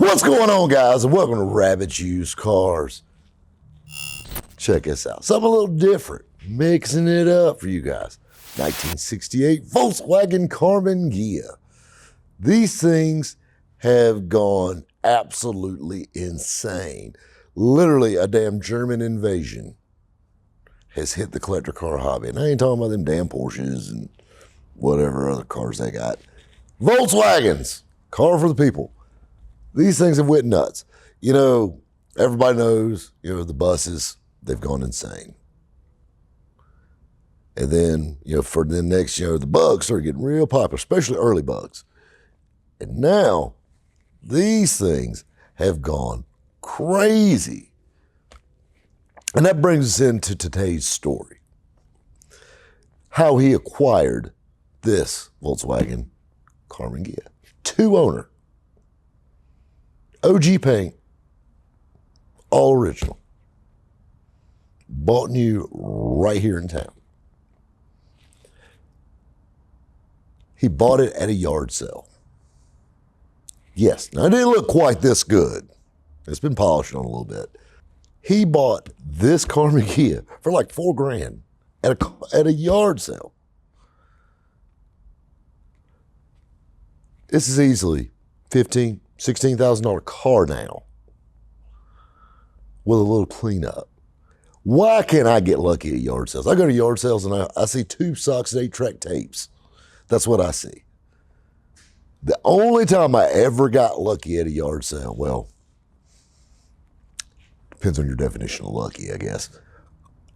What's going on, guys, and welcome to Rabbit's Used Cars. Check this out. Something a little different. Mixing it up for you guys. 1968 Volkswagen Karmann Ghia. These things have gone absolutely insane. Literally a damn German invasion has hit the collector car hobby. And I ain't talking about them damn Porsches and whatever other cars they got. Volkswagens, car for the people. These things have went nuts. You know, everybody knows, the buses, they've gone insane. And then, for the next, the bugs started getting real popular, especially early bugs. And now, these things have gone crazy. And that brings us into today's story. How he acquired this Volkswagen Karmann Ghia. Two-owner. OG paint, all original. Bought new right here in town. He bought it at a yard sale. Yes, now it didn't look quite this good. It's been polished on a little bit. He bought this Karmann Ghia for like $4,000 at a yard sale. This is easily $16,000 car now with a little cleanup. Why can't I get lucky at yard sales? I go to yard sales and I see tube socks and 8-track tapes. That's what I see. The only time I ever got lucky at a yard sale, well, depends on your definition of lucky, I guess.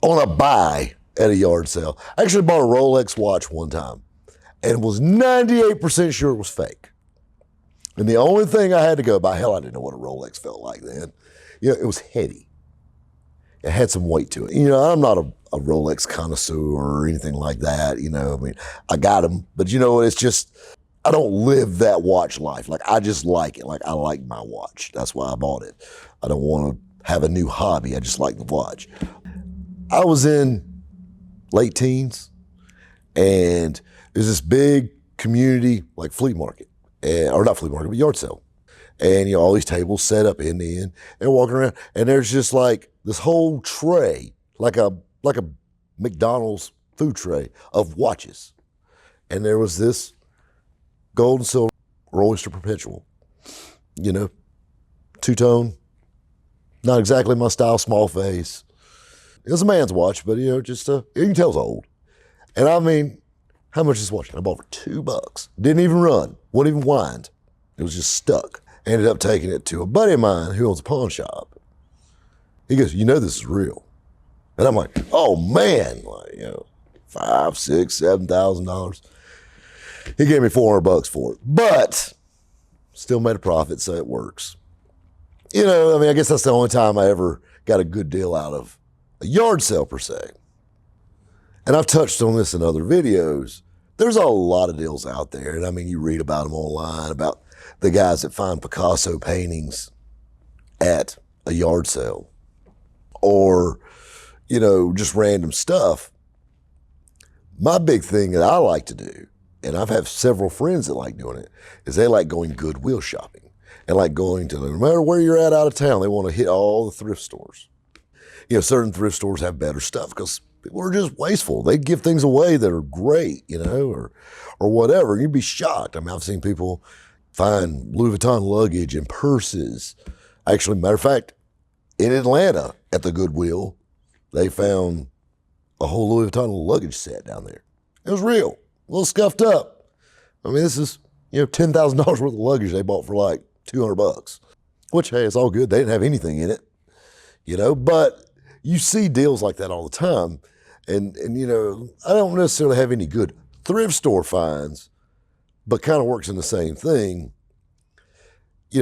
On a buy at a yard sale. I actually bought a Rolex watch one time and was 98% sure it was fake. And the only thing I had to go by, hell, I didn't know what a Rolex felt like then. It was heady. It had some weight to it. I'm not a Rolex connoisseur or anything like that. I got them, but it's just, I don't live that watch life. Like, I just like it. Like, I like my watch. That's why I bought it. I don't want to have a new hobby. I just like the watch. I was in late teens, and there's this big community, like flea market. Or not flea market, but yard sale. And, all these tables set up end to end and walking around. And there's just like this whole tray, like a McDonald's food tray of watches. And there was this gold and silver Rolex Perpetual, two-tone, not exactly my style, small face. It was a man's watch, but, you can tell it's old. And I mean, how much is this watch? I bought it for $2. Didn't even run. Wouldn't even wind. It was just stuck. Ended up taking it to a buddy of mine who owns a pawn shop. He goes, this is real. And I'm like, oh man, $5,000, $6,000, $7,000. He gave me $400 for it, but still made a profit, so it works. I guess that's the only time I ever got a good deal out of a yard sale per se. And I've touched on this in other videos. There's a lot of deals out there. And you read about them online, about the guys that find Picasso paintings at a yard sale or, just random stuff. My big thing that I like to do, and I've had several friends that like doing it, is they like going Goodwill shopping and like going to, no matter where you're at out of town, they want to hit all the thrift stores. Certain thrift stores have better stuff because people are just wasteful. They give things away that are great, or whatever. You'd be shocked. I've seen people find Louis Vuitton luggage and purses. Actually, matter of fact, in Atlanta at the Goodwill, they found a whole Louis Vuitton luggage set down there. It was real, a little scuffed up. This is, $10,000 worth of luggage they bought for like $200, which, hey, it's all good. They didn't have anything in it, but you see deals like that all the time. And I don't necessarily have any good thrift store finds, but kind of works in the same thing.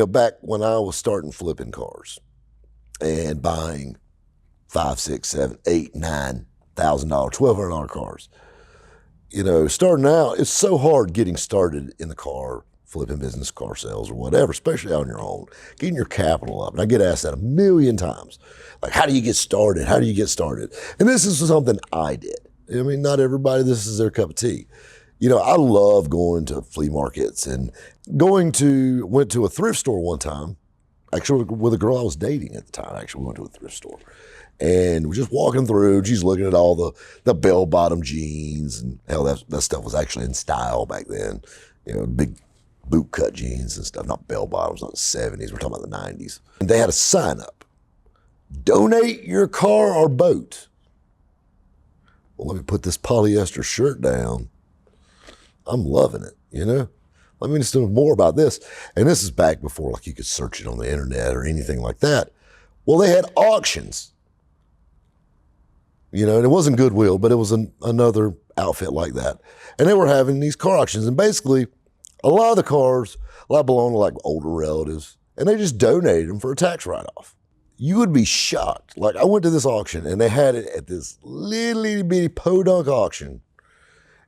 Back when I was starting flipping cars and buying $5,000, $6,000, $7,000, $8,000, $9,000, $1,200 cars, starting out, it's so hard getting started in the car flipping business, car sales or whatever, especially on your own, getting your capital up. And I get asked that a million times. Like, how do you get started? How do you get started? And this is something I did. Not everybody, this is their cup of tea. I love going to flea markets and went to a thrift store one time actually with a girl I was dating at the time. Actually, we went to a thrift store. And we're just walking through. She's looking at all the bell-bottom jeans, and hell, that stuff was actually in style back then. You know, big boot-cut jeans and stuff, not bell-bottoms, not the 70s. We're talking about the 90s. And they had a sign up, donate your car or boat. Well, let me put this polyester shirt down. I'm loving it, you know? Let me just know more about this. And this is back before like you could search it on the internet or anything like that. Well, they had auctions. You know, and it wasn't Goodwill, but it was another outfit like that. And they were having these car auctions. And basically, a lot of the cars, a lot belonged to like older relatives, and they just donated them for a tax write-off. You would be shocked. Like, I went to this auction, and they had it at this little itty bitty podunk auction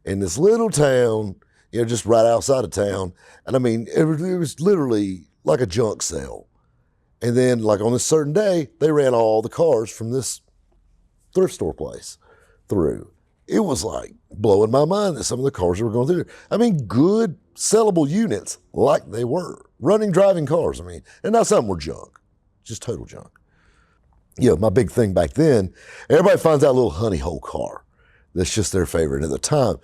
in this little town, you know, just right outside of town. And I mean, it was literally like a junk sale. And then, like on this certain day, they ran all the cars from this thrift store place through. It was like blowing my mind that some of the cars that were going through. I mean, good sellable units like they were. Running, driving cars, I mean, and now some were junk, just total junk. You know, my big thing back then, everybody finds that little honey hole car that's just their favorite. At the time,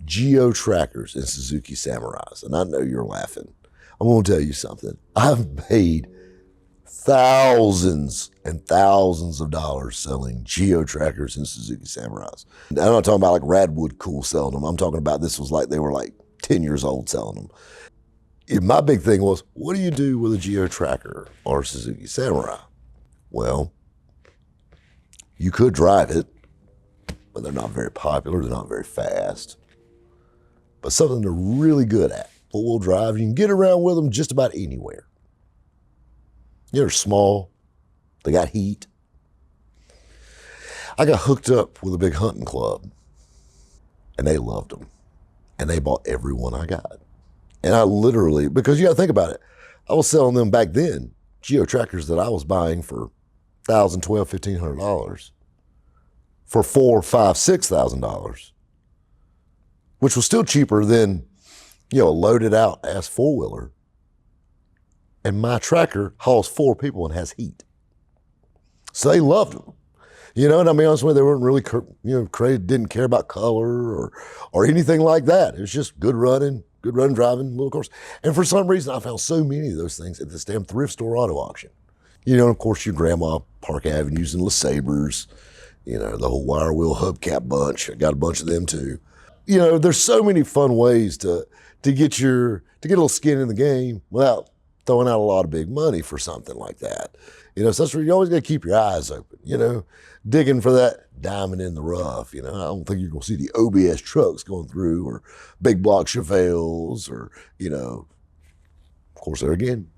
Geo Trackers and Suzuki Samurais. And I know you're laughing. I'm going to tell you something. I've paid thousands and thousands of dollars selling Geo Trackers and Suzuki Samurais. And I'm not talking about like Radwood Cool selling them. I'm talking about this was like they were like 10 years old selling them. My big thing was, what do you do with a Geo Tracker or Suzuki Samurai? Well, you could drive it, but they're not very popular. They're not very fast. But something they're really good at, four-wheel drive, you can get around with them just about anywhere. They're small. They got heat. I got hooked up with a big hunting club, and they loved them. And they bought every one I got. And I literally, because you got to think about it, I was selling them back then, Geo Trackers that I was buying for $1,000, $1,200, $1,500 for $4,000, $5,000, $6,000, which was still cheaper than, you know, a loaded out ass four-wheeler. And my tracker hauls 4 people and has heat. So they loved them. You know, and I'll be honest with you, they weren't really, you know, crazy, didn't care about color or anything like that. It was just good running, driving, little cars. And for some reason, I found so many of those things at this damn thrift store auto auction. You know, and of course, your grandma, Park Avenues and LeSabres, you know, the whole wire wheel hubcap bunch. I got a bunch of them too. You know, there's so many fun ways to get a little skin in the game without throwing out a lot of big money for something like that. You know, so that's where you always got to keep your eyes open, you know, digging for that diamond in the rough. You know, I don't think you're going to see the OBS trucks going through or big block Chevelles or, you know, of course, there again,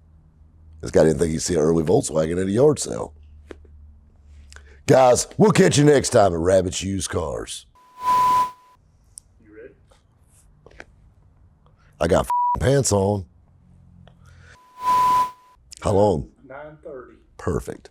this guy didn't think he'd see an early Volkswagen at a yard sale. Guys, we'll catch you next time at Rabbit's Used Cars. You ready? I got pants on. How long? 9:30. Perfect.